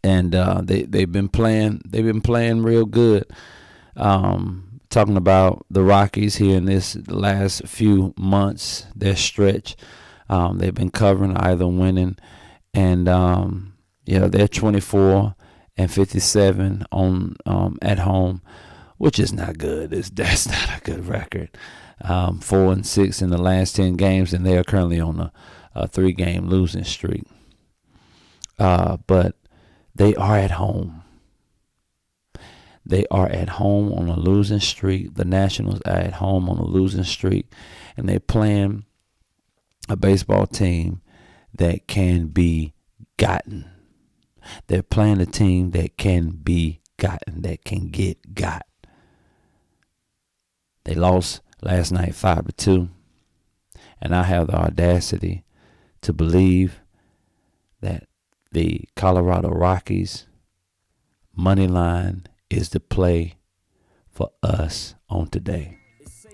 and they've been playing real good. Talking about the Rockies here in this last few months, their stretch, they've been covering, either winning, and they're 24-57 on at home, which is not good. That's not a good record. 4-6 in the last 10 games, and they are currently on a 3-game losing streak. But they are at home. They are at home on a losing streak. The Nationals are at home on a losing streak, and they're playing a baseball team that can be gotten. They're playing a team that can be gotten, that can get got. They lost last night 5-2, and I have the audacity to believe that the Colorado Rockies money line is the play for us on today.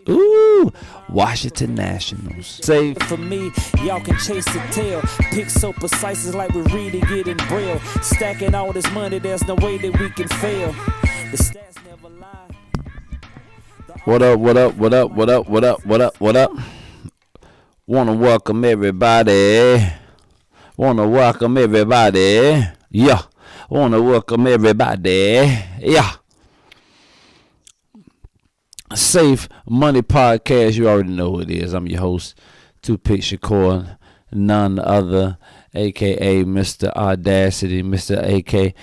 Ooh, Washington Nationals. Say for me, y'all can chase the tail. Pick so precise, it's like we're reading it in braille. Stacking all this money, there's no way that we can fail. The stats never lie. What up? Wanna welcome everybody. Yeah. Wanna welcome everybody. Yeah. Safe Money Podcast. You already know who it is. I'm your host, Toothpick Shakur, none other, aka Mr. Audacity, Mr. aka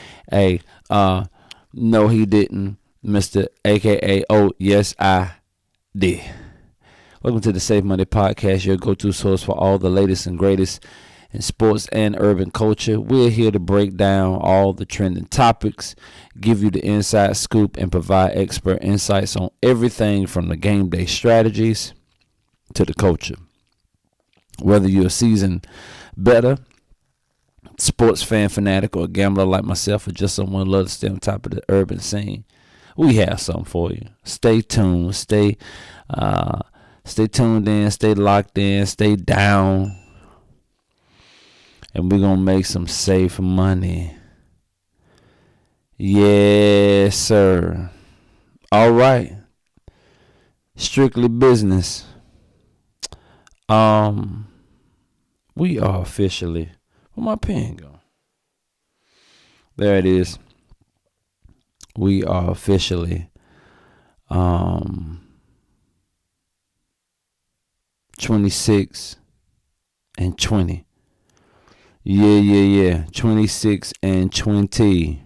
no he didn't, Mr. aka oh yes I did. Welcome to the Safe Money Podcast, your go-to source for all the latest and greatest in sports and urban culture. We're here to break down all the trending topics, give you the inside scoop, and provide expert insights on everything from the game day strategies to the culture. Whether you're a seasoned better, sports fan fanatic, or a gambler like myself, or just someone who loves to stay on top of the urban scene, we have something for you. Stay tuned. Stay tuned in. Stay locked in. Stay down. And we're going to make some safe money. Yes, sir. All right. Strictly business. We are officially... Where my pen go? There it is. We are officially 26 and 20. Yeah. 26 and 20.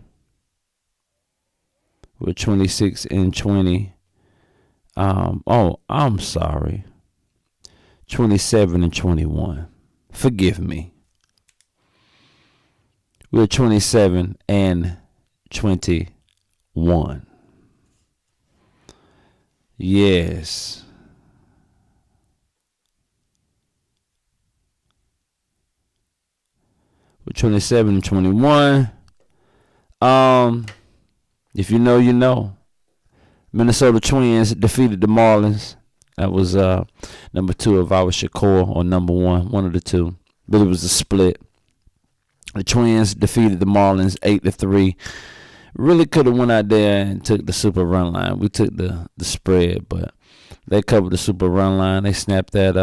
We're 26 and 20. I'm sorry. 27 and 21. Forgive me. We're 27 and 21. Yes. We're 27 and 21. If you know, you know. Minnesota Twins defeated the Marlins. That was number 2 of our Shakur, or number 1, one of the two. But it was a split. The Twins defeated the Marlins 8-3. Really could have went out there and took the super run line. We took the spread, but they covered the super run line. They snapped that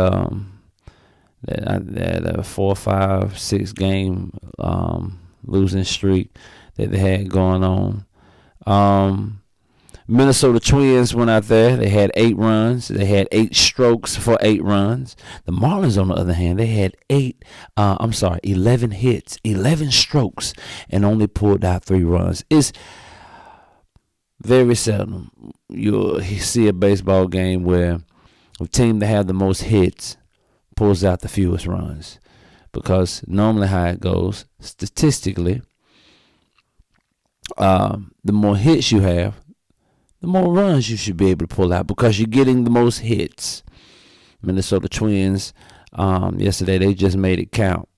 4, 5, 6 game losing streak that they had going on. Minnesota Twins went out there. They had 8 runs. They had 8 strokes for 8 runs. The Marlins, on the other hand, they had 11 hits, 11 strokes, and only pulled out 3 runs. It's very seldom you see a baseball game where a team that have the most hits pulls out the fewest runs, because normally how it goes statistically, the more hits you have, the more runs you should be able to pull out, because you're getting the most hits. Minnesota Twins, yesterday, they just made it count.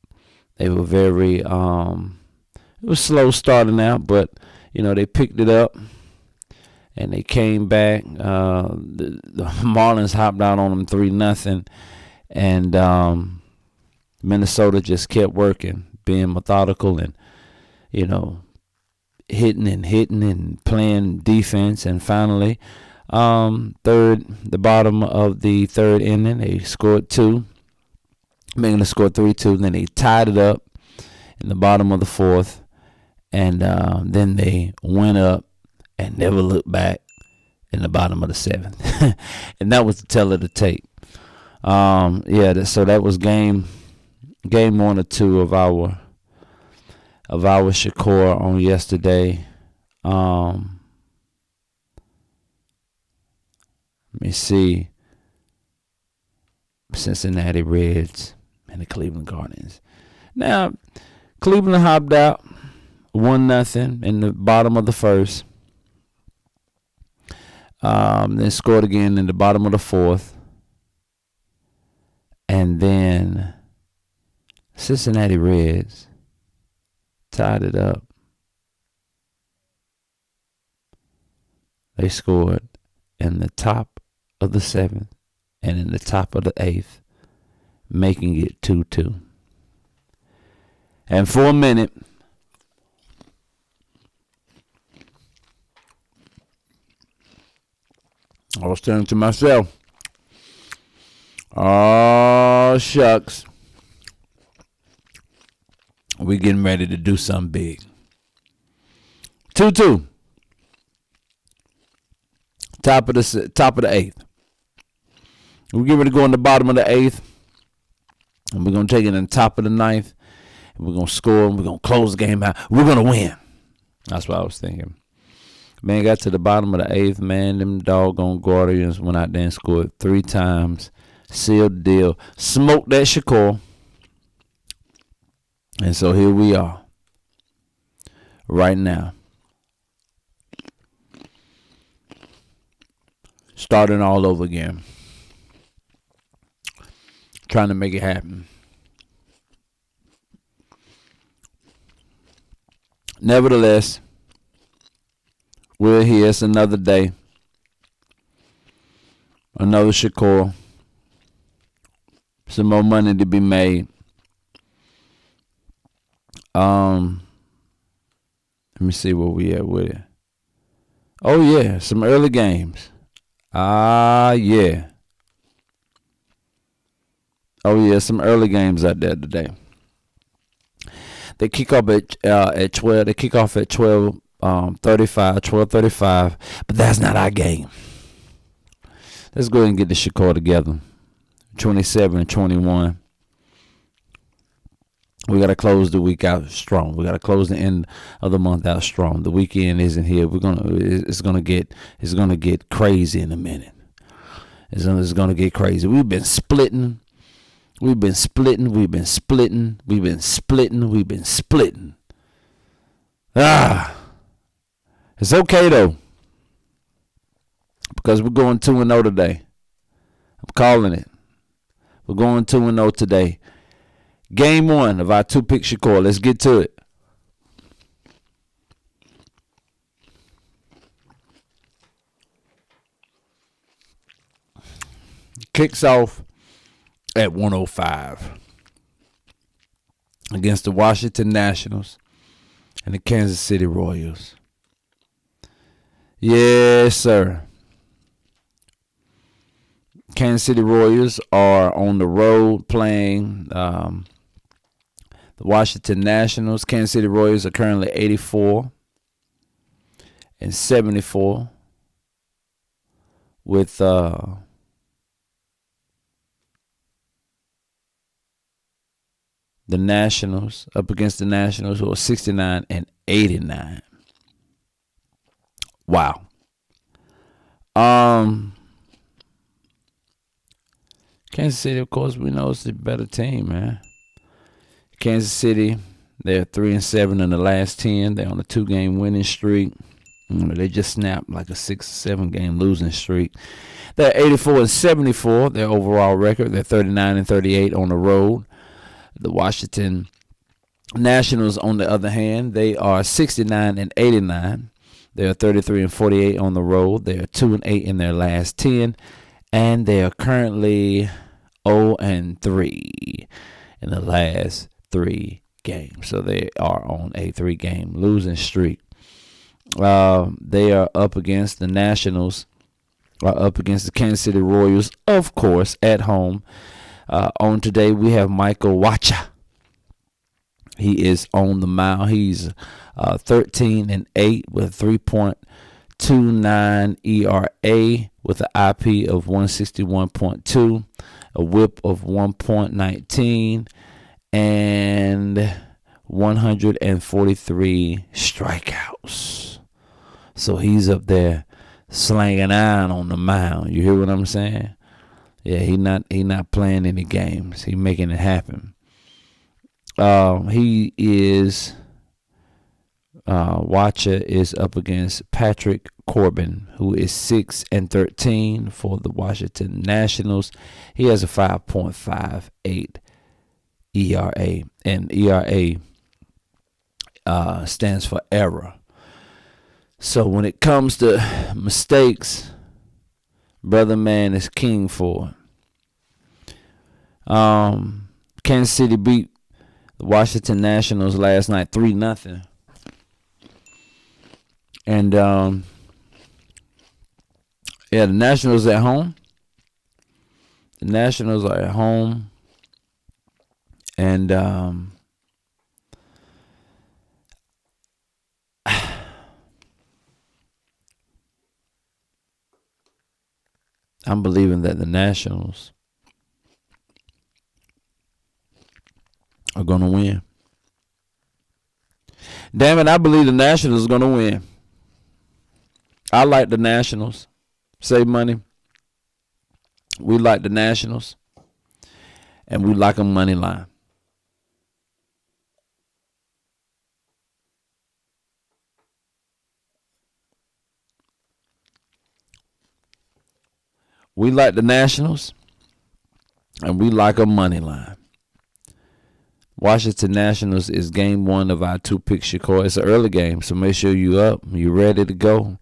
They were very, it was slow starting out, but, they picked it up and they came back. The Marlins hopped out on them 3-0, and Minnesota just kept working, being methodical and, hitting and playing defense. And finally, the bottom of the third inning, they scored 2, making the score 3-2. Then they tied it up in the bottom of the fourth, and then they went up and never looked back in the bottom of the seventh. And that was the tell of the tape. So that was game 1 or 2 of our Shakur on yesterday. Let me see. Cincinnati Reds and the Cleveland Guardians. Now, Cleveland hopped out 1-0 in the bottom of the first. Then scored again in the bottom of the fourth. And then Cincinnati Reds tied it up. They scored in the top of the 7th and in the top of the 8th, making it 2-2. And for a minute, I was saying to myself, oh, shucks. We're getting ready to do something big. 2-2. Top of the 8th. We're getting ready to go in the bottom of the 8th. And we're going to take it in the top of the 9th. And we're going to score. And we're going to close the game out. We're going to win. That's what I was thinking. Man, got to the bottom of the 8th, man. Them doggone Guardians went out there and scored 3 times. Sealed the deal. Smoked that Shakur. And so here we are. Right now. Starting all over again. Trying to make it happen. Nevertheless, we're here. It's another day. Another Shakur. Some more money to be made. Let me see where we at with it. Oh yeah, some early games. Yeah. Oh yeah, some early games out there today. They kick off at 12. They kick off at 12:35, but that's not our game. Let's go ahead and get the Shakur together. 27 and 21. We got to close the week out strong. We got to close the end of the month out strong. The weekend isn't here. It's gonna get crazy in a minute. It's gonna get crazy. We've been splitting. It's okay though, because we're going 2-0 today. I'm calling it. We're going 2-0 today. Game 1 of our 2-pick Shakur. Let's get to it. Kicks off at 1:05 against the Washington Nationals and the Kansas City Royals. Yes, sir. Kansas City Royals are on the road playing the Washington Nationals. Kansas City Royals are currently 84 and 74 with the Nationals up against the Nationals, who are 69 and 89. Wow. Kansas City, of course, we know it's the better team, man. Kansas City, they're 3-7 in the last 10. They're on a 2-game winning streak. They just snapped like a 6 or 7 game losing streak. They're 84 and 74, their overall record. They're 39 and 38 on the road. The Washington Nationals, on the other hand, they are 69 and 89. They're 33 and 48 on the road. They're 2 and 8 in their last 10, and they are currently 0 and 3 in the last 3 games. So they are on a 3-game losing streak. They are up against the Nationals, are up against the Kansas City Royals, of course, at home. On today, we have Michael Wacha. He is on the mound. He's 13-8 with 3.29 ERA with an IP of 161.2, a WHIP of 1.19, and 143 strikeouts. So he's up there slanging iron on the mound. You hear what I'm saying? Yeah, he not playing any games. He making it happen. He is Watcher is up against Patrick Corbin, who is 6-13 for the Washington Nationals. He has a 5.58 ERA, and ERA stands for error. So when it comes to mistakes, Brother Man is king for it. Kansas City beat the Washington Nationals last night 3-0. And the Nationals at home. The Nationals are at home. And I'm believing that the Nationals are going to win. Damn it, I believe the Nationals are going to win. I like the Nationals. Save money. We like the Nationals. And we like a money line. We like the Nationals. And we like a money line. Washington Nationals is game 1 of our 2-pick Shakur. It's an early game, so make sure you up. You ready to go.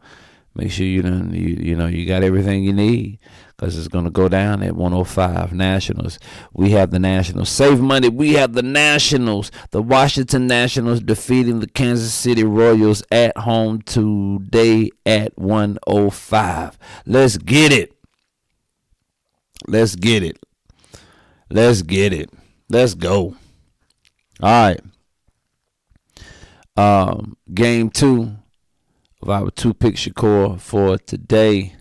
Make sure you got everything you need, because it's going to go down at 105. Nationals. We have the Nationals. Save money. We have the Nationals. The Washington Nationals defeating the Kansas City Royals at home today at 105. Let's get it. Let's get it. Let's get it. Let's go. All right. Game 2 of our 2-pick Shakur for today.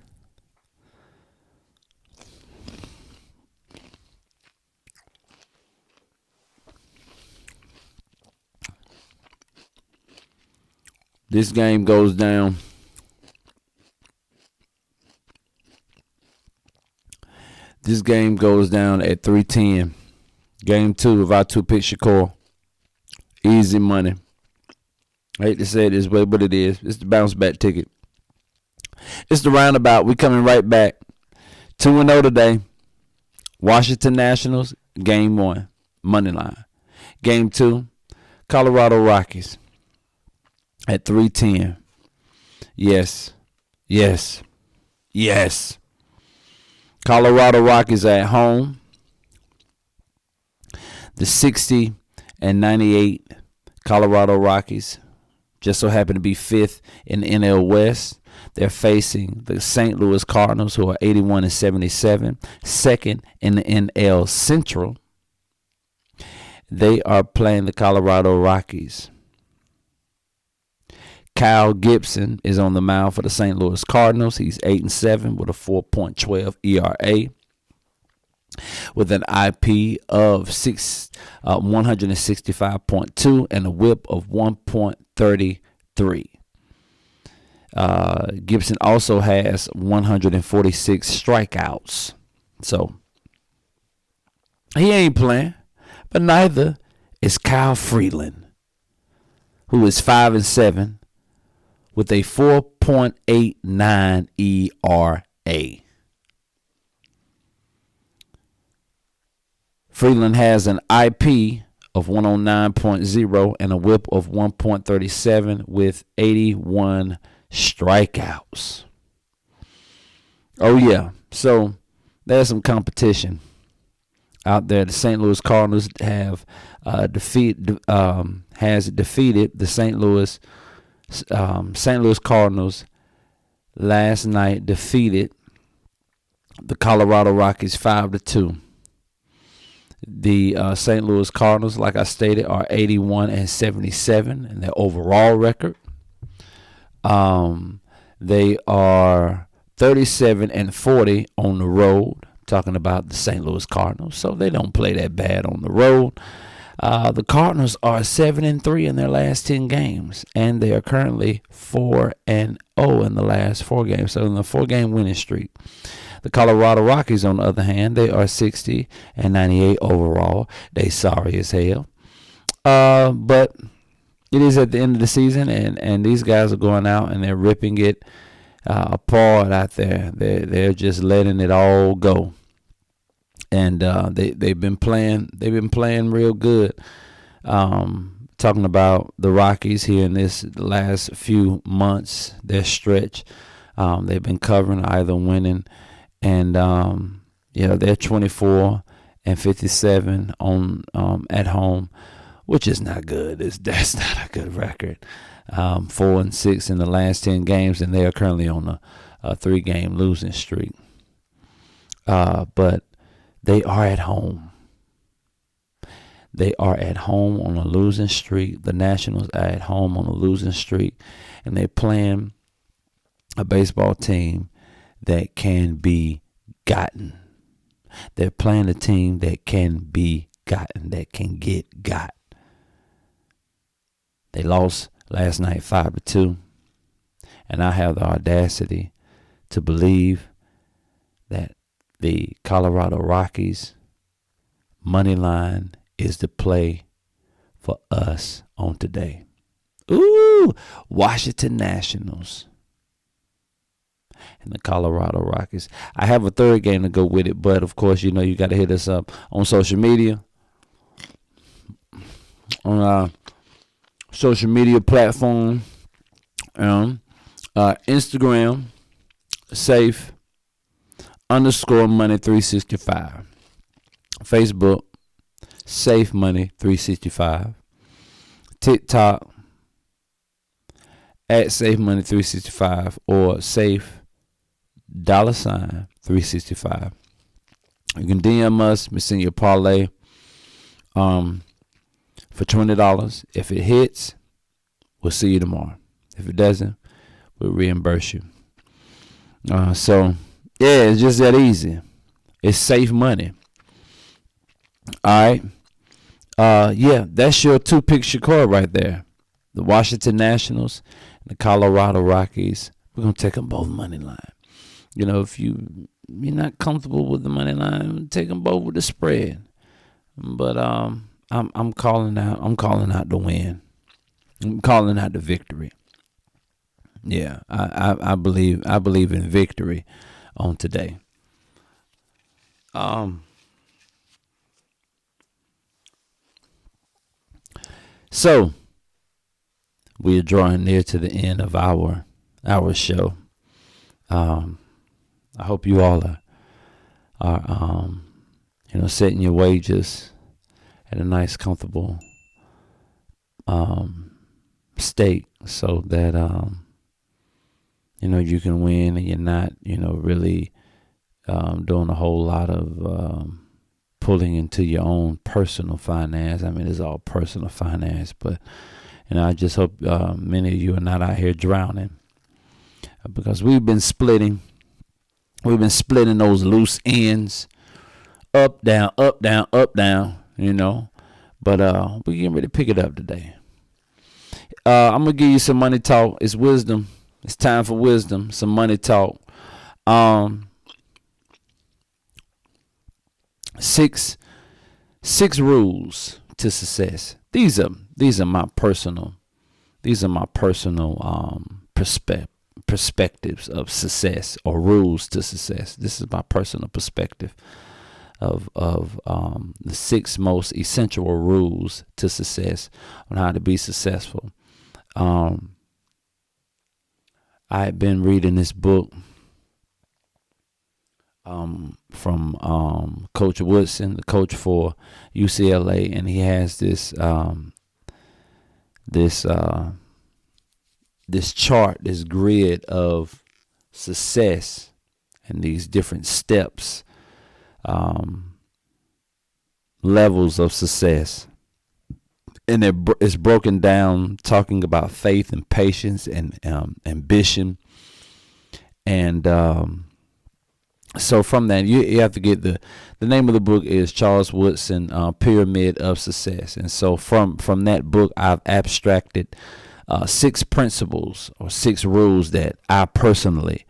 This game goes down. This game goes down at 3:10. Game 2 of our 2-pick Shakur. Easy money. I hate to say it this way, but it is. It's the bounce back ticket. It's the roundabout. We coming right back. 2-0 today. Washington Nationals, game 1, money line. Game 2, Colorado Rockies at 3:10. Yes. Yes. Yes. Colorado Rockies are at home. The 60-98 Colorado Rockies just so happen to be 5th in the NL West. They're facing the St. Louis Cardinals, who are 81-77, 2nd in the NL Central. They are playing the Colorado Rockies. Kyle Gibson is on the mound for the St. Louis Cardinals. He's 8-7 with a 4.12 ERA. With an IP of 165.2 and a WHIP of 1.33. Gibson also has 146 strikeouts. So he ain't playing, but neither is Kyle Freeland, who is 5-7 with a 4.89 ERA. Freeland has an IP of 109.0 and a WHIP of 1.37 with 81 strikeouts. Oh, yeah. So there's some competition out there. The St. Louis Cardinals has defeated the St. Louis St. Louis Cardinals last night defeated the Colorado Rockies 5-2. The St. Louis Cardinals, like I stated, are 81-77 in their overall record. They are 37-40 on the road. Talking about the St. Louis Cardinals, so they don't play that bad on the road. The Cardinals are 7-3 in their last 10 games, and they are currently 4-0 in the last 4 games. So in the 4-game winning streak. The Colorado Rockies, on the other hand, they are 60-98 overall. They sorry as hell. But it is at the end of the season, and these guys are going out and they're ripping it apart out there. They're just letting it all go. And they've been playing real good. Talking about the Rockies here in this last few months, their stretch, they've been covering, either winning, and they're 24-57 on at home, which is not good. That's not a good record. 4-6 in the last 10 games, and they are currently on a 3-game losing streak. But they are at home. They are at home on a losing streak. The Nationals are at home on a losing streak, and they're playing a baseball team that can be gotten. They're playing a team that can be gotten, that can get got. They lost last night 5-2, and I have the audacity to believe that the Colorado Rockies money line is the play for us on today. Ooh, Washington Nationals and the Colorado Rockies. I have a third game to go with it, but of course, you got to hit us up on social media. On our social media platform, Instagram, safe_money365. Facebook, Safe Money 365. TikTok at Safe Money 365 or Safe $365. You can DM us, send your parlay for $20. If it hits, we'll see you tomorrow. If it doesn't, we'll reimburse you. So yeah, it's just that easy. It's safe money. All right. Yeah, that's your 2-pick Shakur right there. The Washington Nationals and the Colorado Rockies. We're gonna take them both money line. If you're not comfortable with the money line, take them both with the spread. But I'm calling out. I'm calling out the win. I'm calling out the victory. Yeah, I believe in victory on today. So we are drawing near to the end of our show. I hope you all are setting your wages at a nice, comfortable state, so that you can win, and you're not really doing a whole lot of pulling into your own personal finance. I mean, it's all personal finance, but I just hope many of you are not out here drowning, because we've been splitting those loose ends, up, down, up, down, up, down, but we're getting ready to pick it up today. I'm gonna give you some money talk. It's wisdom. It's time for wisdom. Some money talk. Six rules to success. These are my personal perspectives of success, or rules to success. This is my personal perspective of the 6 most essential rules to success on how to be successful. I had been reading this book from Coach Woodson, the coach for UCLA, and he has this this chart, this grid of success and these different steps, levels of success. And it's broken down talking about faith and patience and ambition. And so from that, you have to get the name of the book is Charles Woodson, Pyramid of Success. And so from that book, I've abstracted 6 principles or 6 rules that I personally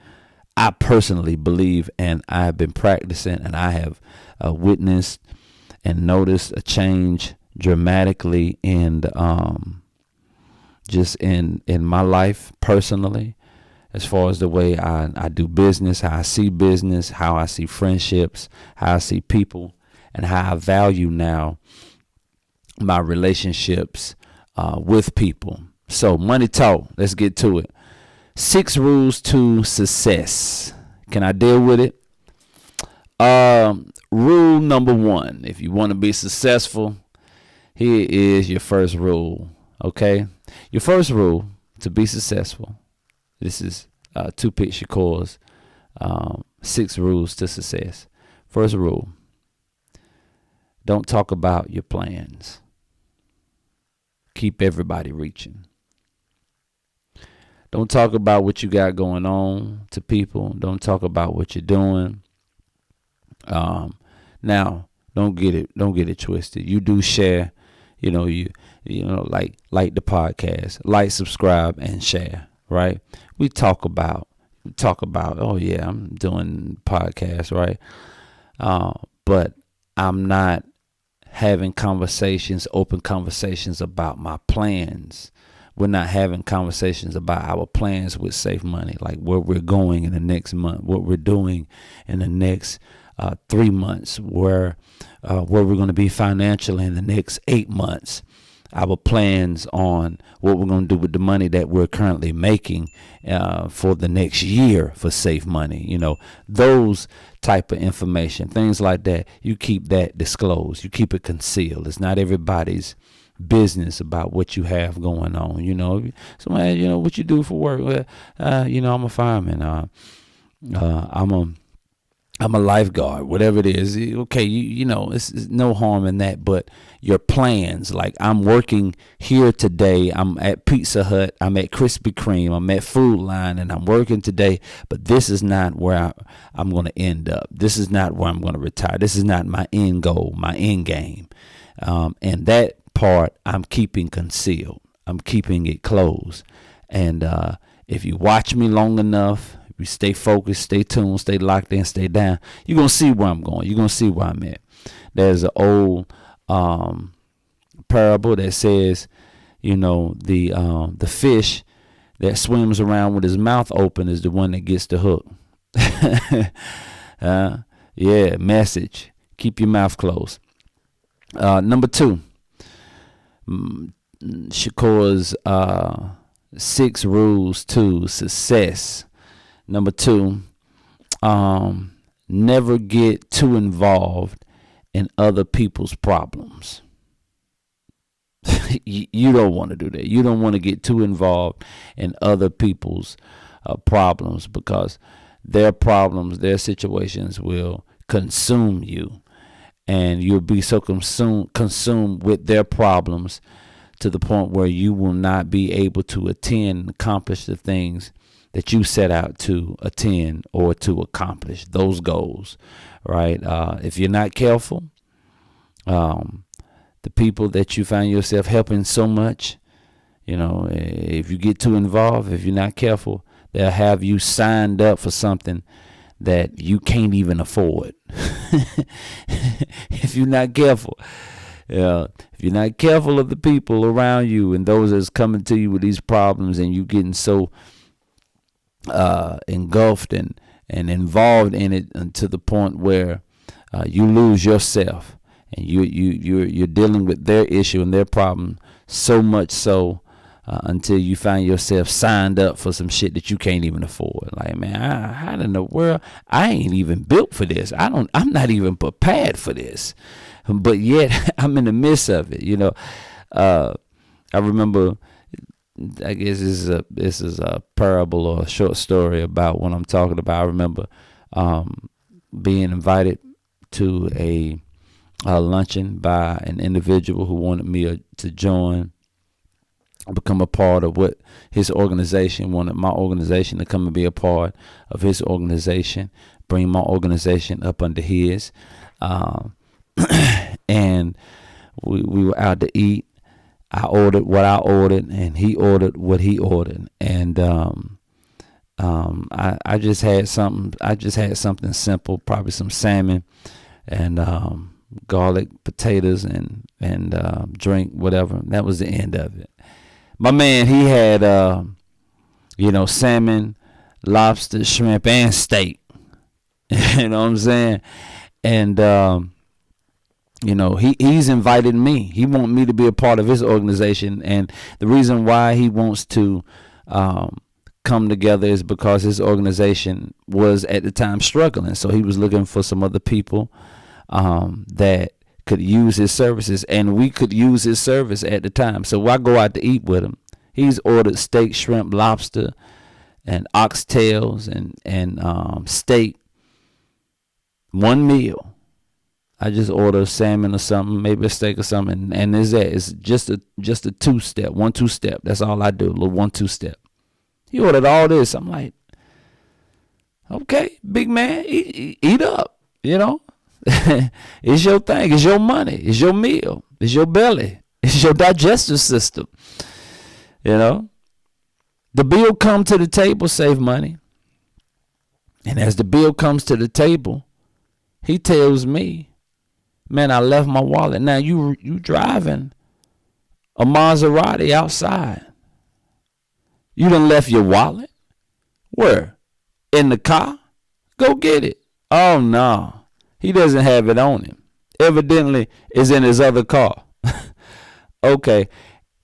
believe, and I have been practicing, and I have witnessed and noticed a change dramatically in just in my life personally, as far as the way I do business, how I see business, how I see friendships, how I see people, and how I value now my relationships with people. So money talk, let's get to it. 6 rules to success. Can I deal with it? Rule number 1, if you want to be successful, here is your first rule, okay? Your first rule to be successful. This is Toothpick Shakur's 6 rules to success. First rule, don't talk about your plans. Keep everybody reaching. Don't talk about what you got going on to people. Don't talk about what you're doing. Now, don't get it twisted. You do share, you know, like the podcast, like, subscribe, and share. Right? We talk about, oh yeah, I'm doing podcasts, right? But I'm not having open conversations about my plans. We're not having conversations about our plans with Safe Money, like where we're going in the next month, what we're doing in the next 3 months, where we're going to be financially in the next 8 months. Our plans on what we're going to do with the money that we're currently making for the next year for Safe Money. You know, those type of information, things like that, you keep that disclosed. You keep it concealed. It's not everybody's business about what you have going on. You know, somebody, you know, what you do for work. You know, I'm a fireman. I'm a lifeguard, whatever it is. Okay, you know, it's no harm in that, but your plans, like I'm working here today, I'm at Pizza Hut, I'm at Krispy Kreme, I'm at Food Line, and I'm working today, but this is not where I'm going to end up. This is not where I'm going to retire. This is not my end goal, my end game. And that part I'm keeping concealed. I'm keeping it closed. And if you watch me long enough, you stay focused, stay tuned, stay locked in, stay down, you're going to see where I'm going. You're going to see where I'm at. There's an old parable that says, you know, the fish that swims around with his mouth open is the one that gets the hook. Yeah, message. Keep your mouth closed. Number 2, Shakur's 6 rules to success. Number 2, never get too involved in other people's problems. You don't want to do that. You don't want to get too involved in other people's problems, because their problems, their situations will consume you, and you'll be so consumed with their problems to the point where you will not be able to attend and accomplish the things that you set out to attend or to accomplish those goals, right? If you're not careful, the people that you find yourself helping so much, you know, if you get too involved, if you're not careful, they'll have you signed up for something that you can't even afford. If you're not careful. If you're not careful of the people around you and those that's coming to you with these problems, and you getting so engulfed and involved in it to the point where you lose yourself, and you're dealing with their issue and their problem so much so until you find yourself signed up for some shit that you can't even afford. Like, man, how in the world? I ain't even built for this. I'm not even prepared for this, but yet I'm in the midst of it. You know, I remember I guess this is a parable or a short story about what I'm talking about. I remember being invited to a luncheon by an individual who wanted me to join, become a part of what his organization wanted my organization to come and be a part of his organization, bring my organization up under his. And we were out to eat. I ordered what I ordered, and he ordered what he ordered. And I just had something. I just had something simple, probably some salmon and garlic, potatoes, and drink, whatever. That was the end of it. My man, he had salmon, lobster, shrimp, and steak. You know what I'm saying? And he's invited me. He wants me to be a part of his organization, and the reason why he wants to come together is because his organization was at the time struggling. So he was looking for some other people that could use his services, and we could use his service at the time. So I go out to eat with him. He's ordered steak, shrimp, lobster, and oxtails and steak. One meal. I just order salmon or something, maybe a steak or something, and it's just a 2-step, 1-2 step. That's all I do, a little 1-2 step. He ordered all this. I'm like, okay, big man, eat up, It's your thing. It's your money. It's your meal. It's your belly. It's your digestive system. The bill come to the table, save money. And as the bill comes to the table, he tells me, man, I left my wallet. Now you driving a Maserati outside. You done left your wallet? Where? In the car? Go get it. Oh no. He doesn't have it on him. Evidently it's in his other car. Okay.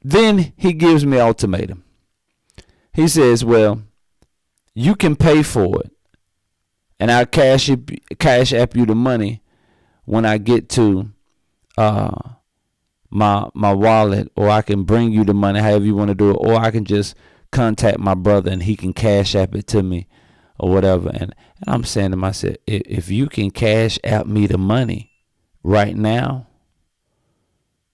Then he gives me an ultimatum. He says, well, you can pay for it, and I'll cash app you the money when I get to my wallet, or I can bring you the money, however you want to do it, or I can just contact my brother and he can cash app it to me or whatever. And I'm saying to myself, if you can cash app me the money right now,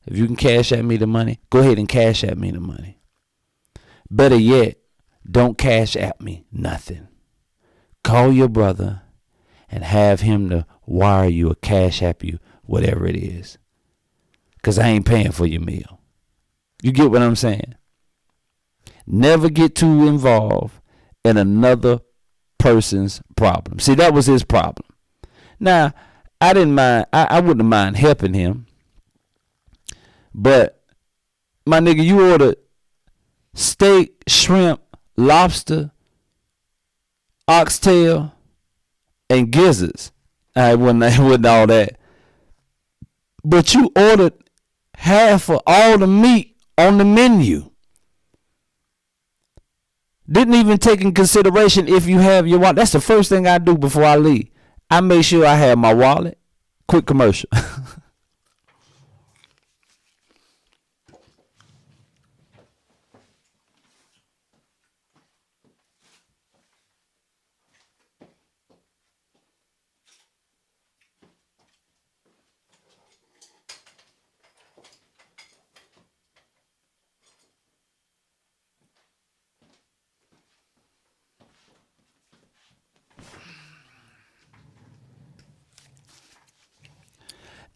if you can cash app me the money, go ahead and cash app me the money. Better yet, don't cash app me nothing. Call your brother and have him to wire you or cash app you, whatever it is. Because I ain't paying for your meal. You get what I'm saying? Never get too involved in another person's problem. See, that was his problem. Now, I didn't mind. I wouldn't mind helping him. But, my nigga, you ordered steak, shrimp, lobster, oxtail, and gizzards. I wasn't all that. But you ordered half of all the meat on the menu. Didn't even take in consideration if you have your wallet. That's the first thing I do before I leave. I make sure I have my wallet. Quick commercial.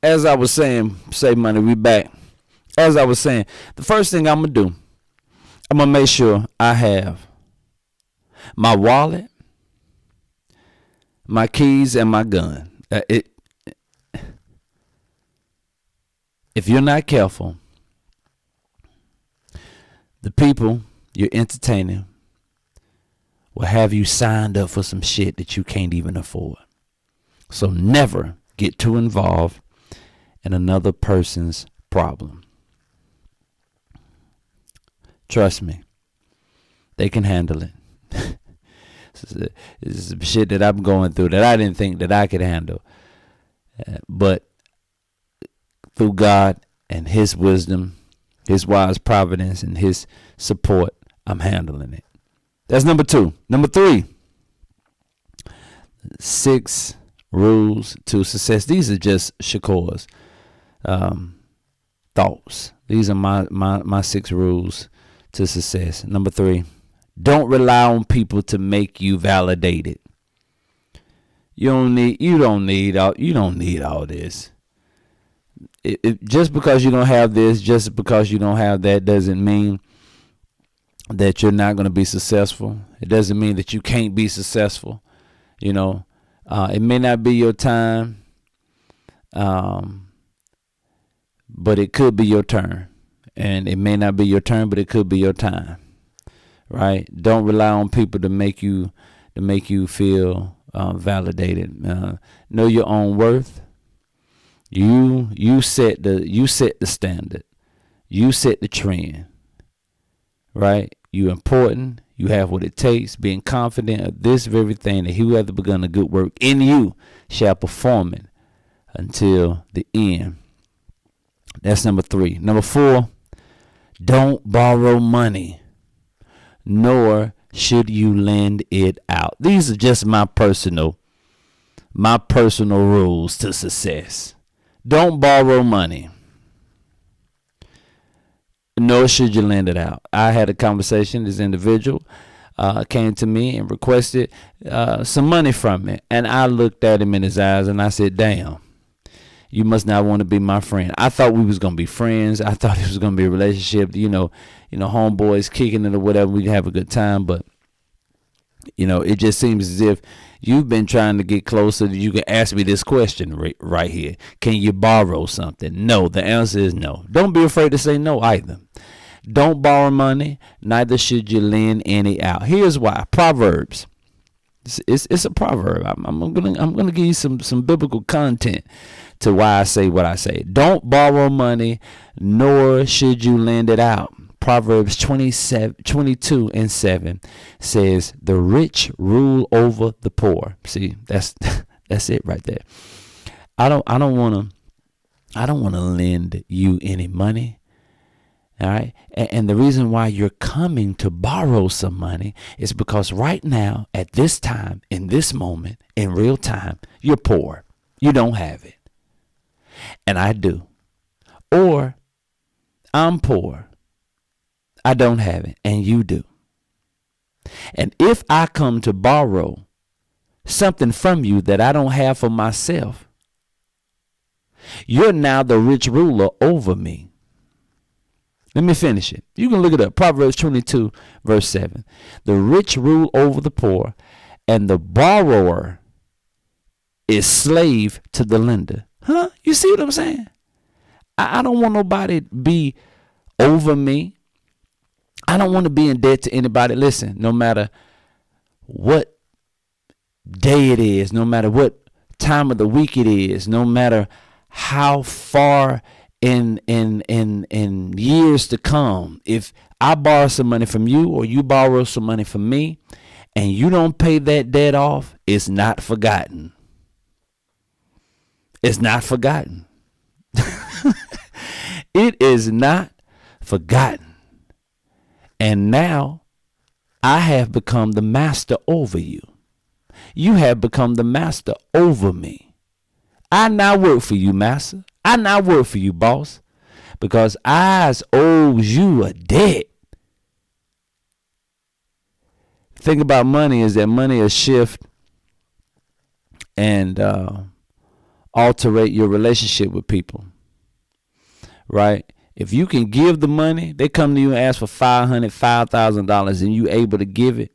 As I was saying, save money, we back. As I was saying, the first thing I'm going to do, I'm going to make sure I have my wallet, my keys, and my gun. If you're not careful, the people you're entertaining will have you signed up for some shit that you can't even afford. So never get too involved in another person's problem. Trust me, they can handle it. This is shit that I'm going through that I didn't think that I could handle. But through God and his wisdom His wise providence and his support, I'm handling it. That's number 2. Number 3, 6 rules to success. These are just Shakur's thoughts. These are my 6 rules to success. Number 3, don't rely on people to make you validated. You don't need all this. Just because you don't have this, just because you don't have that, doesn't mean that you're not going to be successful. It doesn't mean that you can't be successful. It may not be your time, but it could be your turn. And it may not be your turn, but it could be your time. Right? Don't rely on people to make you feel validated. Know your own worth. You set the standard. You set the trend. Right? You're important. You have what it takes. Being confident of this very thing, that he who hath begun a good work in you shall perform it until the end. That's number 3. Number 4, don't borrow money, nor should you lend it out. These are just my personal rules to success. Don't borrow money, nor should you lend it out. I had a conversation. This individual came to me and requested some money from me. And I looked at him in his eyes and I said, damn, you must not want to be my friend. I thought we was going to be friends. I thought it was going to be a relationship, homeboys kicking it or whatever. We'd have a good time. But, it just seems as if you've been trying to get closer. You can ask me this question right here. Can you borrow something? No. The answer is no. Don't be afraid to say no either. Don't borrow money. Neither should you lend any out. Here's why. Proverbs. It's a proverb. I'm gonna give you some biblical content to why I say what I say. Don't borrow money, nor should you lend it out. Proverbs 22:7 says, the rich rule over the poor. See, that's it right there. I don't want to lend you any money. All right. And the reason why you're coming to borrow some money is because right now, at this time, in this moment, in real time, you're poor. You don't have it. And I do. Or I'm poor. I don't have it. And you do. And if I come to borrow something from you that I don't have for myself, you're now the rich ruler over me. Let me finish it. You can look it up. Proverbs 22:7. The rich rule over the poor, and the borrower is slave to the lender. Huh? You see what I'm saying? I don't want nobody to be over me. I don't want to be in debt to anybody. Listen, no matter what day it is, no matter what time of the week it is, no matter how far in years to come, if I borrow some money from you or you borrow some money from me and you don't pay that debt off, it's not forgotten. It's not forgotten. It is not forgotten. And now I have become the master over you. You have become the master over me. I now work for you, master. I now work for you, boss, because I owes you a debt. Thing about money is that money will shift and alterate your relationship with people, right? If you can give the money, they come to you and ask for $5,000, and you able to give it,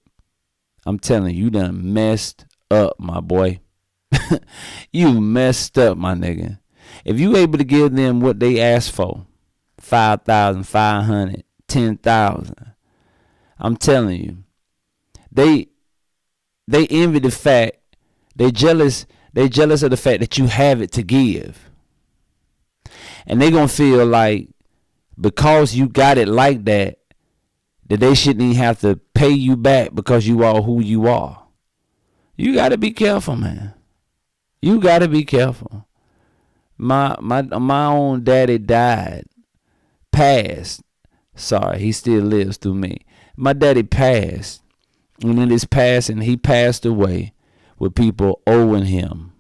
I'm telling you, you done messed up, my boy. You messed up, my nigga. If you able to give them what they asked for, 5,500, 10,000, I'm telling you, they envy the fact, they jealous of the fact that you have it to give. And they gonna feel like because you got it like that, that they shouldn't even have to pay you back because you are who you are. You gotta be careful, man. You gotta be careful. My own daddy died passed. Sorry, he still lives through me. My daddy passed. And in his passing, he passed away with people owing him.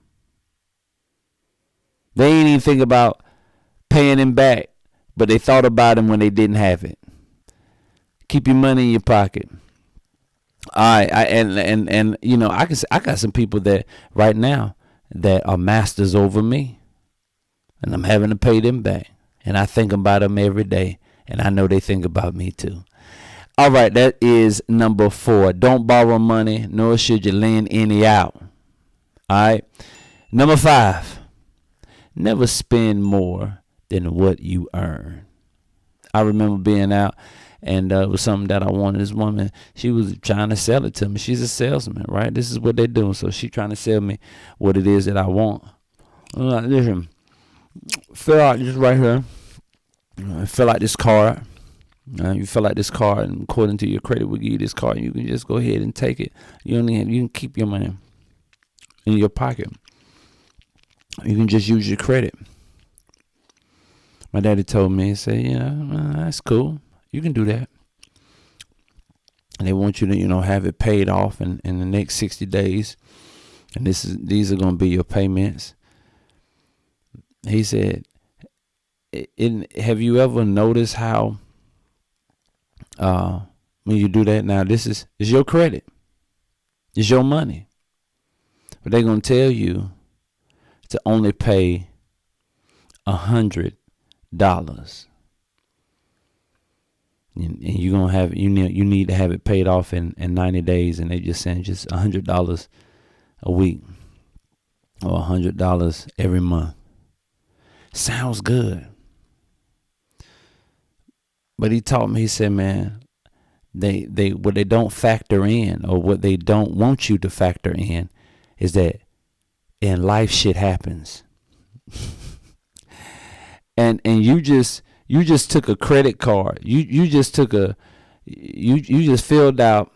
They ain't even think about paying him back, but they thought about him when they didn't have it. Keep your money in your pocket. All right, and you know, I got some people that right now that are masters over me, and I'm having to pay them back. And I think about them every day, and I know they think about me too. All right, that is number 4. Don't borrow money, nor should you lend any out. All right. Number 5, never spend more than what you earn. I remember being out, and it was something that I wanted. This woman, she was trying to sell it to me. She's a salesman, right? This is what they're doing. So she's trying to sell me what it is that I want. Listen, fill out this right here. Fill out this card. You fill out this card, and according to your credit, we'll give you this card. You can just go ahead and take it. You can keep your money in your pocket. You can just use your credit. My daddy told me, he said, yeah, that's cool. You can do that. And they want you to, have it paid off in the next 60 days. And these are going to be your payments. He said, have you ever noticed how when you do that, now this is your credit. It's your money. But they're going to tell you to only pay $100. And you're gonna have you need to have it paid off in 90 days, and they just saying just $100 a week or $100 every month. Sounds good. But he taught me, he said, man, they what they don't factor in, or what they don't want you to factor in, is that in life shit happens. and you just took a credit card. You just took you just filled out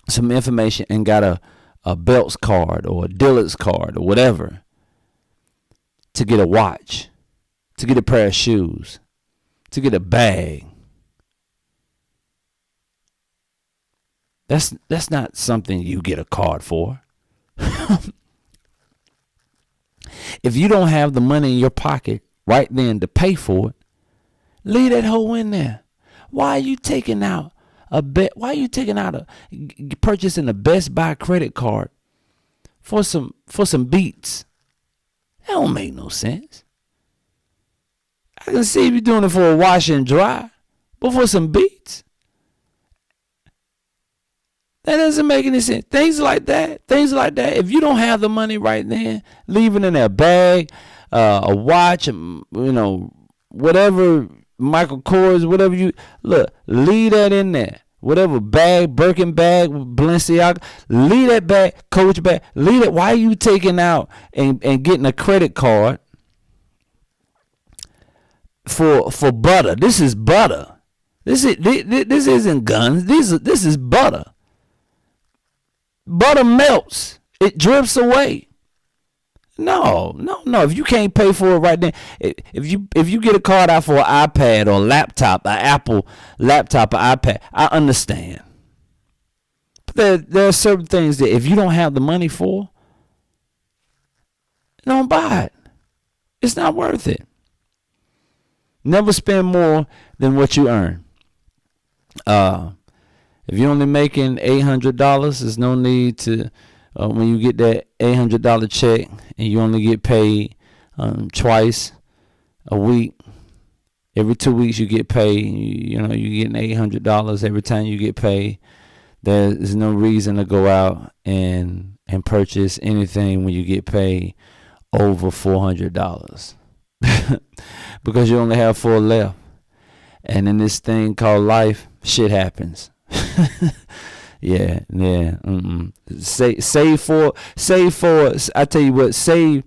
some information and got a Belts card or a Dillard's card or whatever to get a watch, to get a pair of shoes, to get a bag. That's not something you get a card for. If you don't have the money in your pocket right then to pay for it, leave that hoe in there. Why are you taking out purchasing a Best Buy credit card for some Beats? That don't make no sense. I can see if you're doing it for a wash and dry, but for some Beats, that doesn't make any sense. Things like that. If you don't have the money right then, leave it in a bag, a watch, whatever, Michael Kors, whatever leave that in there. Whatever bag, Birkin bag, Balenciaga, leave that bag, Coach bag, leave it. Why are you taking out and getting a credit card for butter? This is butter. This isn't guns. This is butter. Butter melts. It drips away. No. If you can't pay for it right then, if you get a card out for an iPad or a laptop, an Apple laptop, or iPad, I understand. But there are certain things that if you don't have the money for, don't buy it. It's not worth it. Never spend more than what you earn. If you're only making $800, there's no need to, when you get that $800 check and you only get paid twice a week, every 2 weeks you get paid, you're getting $800 every time you get paid. There's no reason to go out and purchase anything when you get paid over $400 because you only have 4 left. And in this thing called life, shit happens. Yeah. Save for. I tell you what, save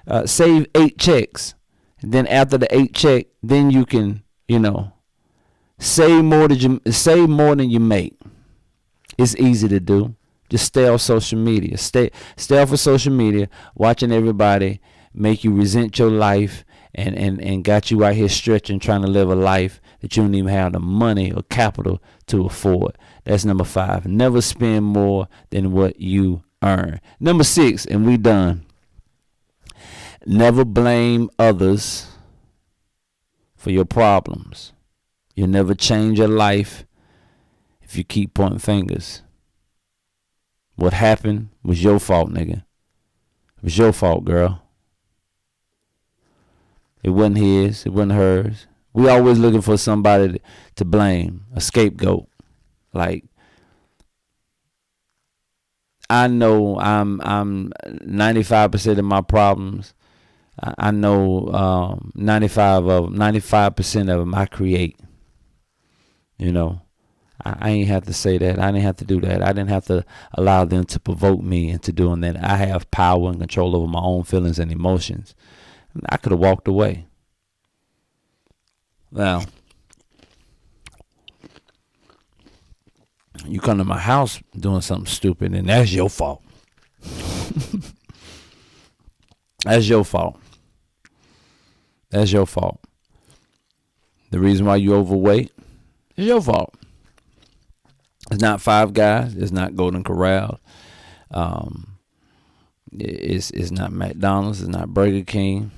8 checks. And then after the 8 check, then you can, save more than you make. It's easy to do. Just stay off social media. Stay off of social media, watching everybody make you resent your life and got you out here stretching, trying to live a life that you don't even have the money or capital to afford. That's number 5. Never spend more than what you earn. Number 6, and we done. Never blame others for your problems. You'll never change your life if you keep pointing fingers. What happened was your fault, nigga. It was your fault, girl. It wasn't his. It wasn't hers. We always looking for somebody to blame, a scapegoat. Like, I know I'm 95% of my problems. I know 95% of them I create. You know, I ain't have to say that. I didn't have to do that. I didn't have to allow them to provoke me into doing that. I have power and control over my own feelings and emotions. I could have walked away. Now, you come to my house doing something stupid, and that's your fault. That's your fault. That's your fault. The reason why you overweight is your fault. It's not Five Guys. It's not Golden Corral. It's not McDonald's. It's not Burger King.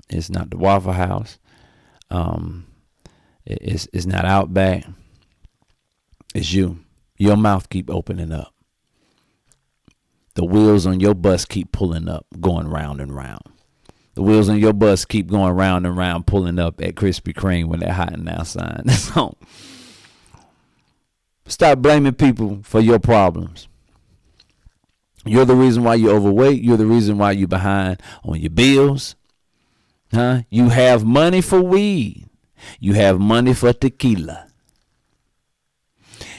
It's not the Waffle House. It's not Outback. It's you. Your mouth keep opening up. The wheels on your bus keep pulling up, going round and round. The wheels on your bus keep going round and round, pulling up at Krispy Kreme when they're hot and outside. So, stop blaming people for your problems. You're the reason why you're overweight. You're the reason why you're behind on your bills. You have money for weed. You have money for tequila.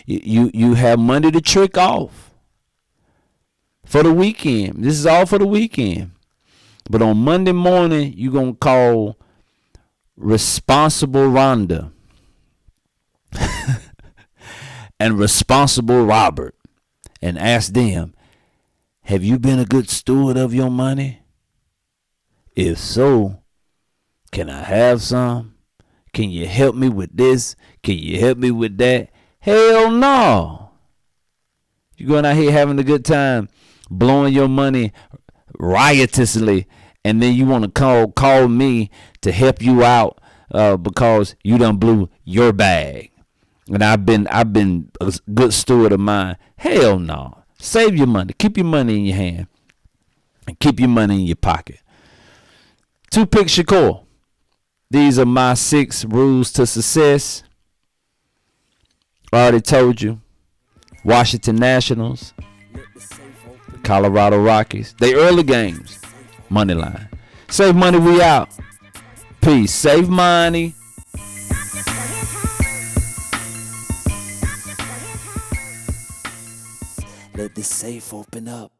You have money to trick off for the weekend. This is all for the weekend. But on Monday morning, you're going to call Responsible Rhonda and Responsible Robert and ask them, have you been a good steward of your money? If so, can I have some? Can you help me with this? Can you help me with that? Hell no. You're going out here having a good time, blowing your money riotously, and then you want to call me to help you out because you done blew your bag. And I've been a good steward of mine. Hell no. Save your money. Keep your money in your hand. And keep your money in your pocket. Toothpick Shakur. These are my 6 rules to success. I already told you. Washington Nationals. Colorado Rockies. They early games. Money line. Save money, we out. Peace. Save money. Let the safe open up.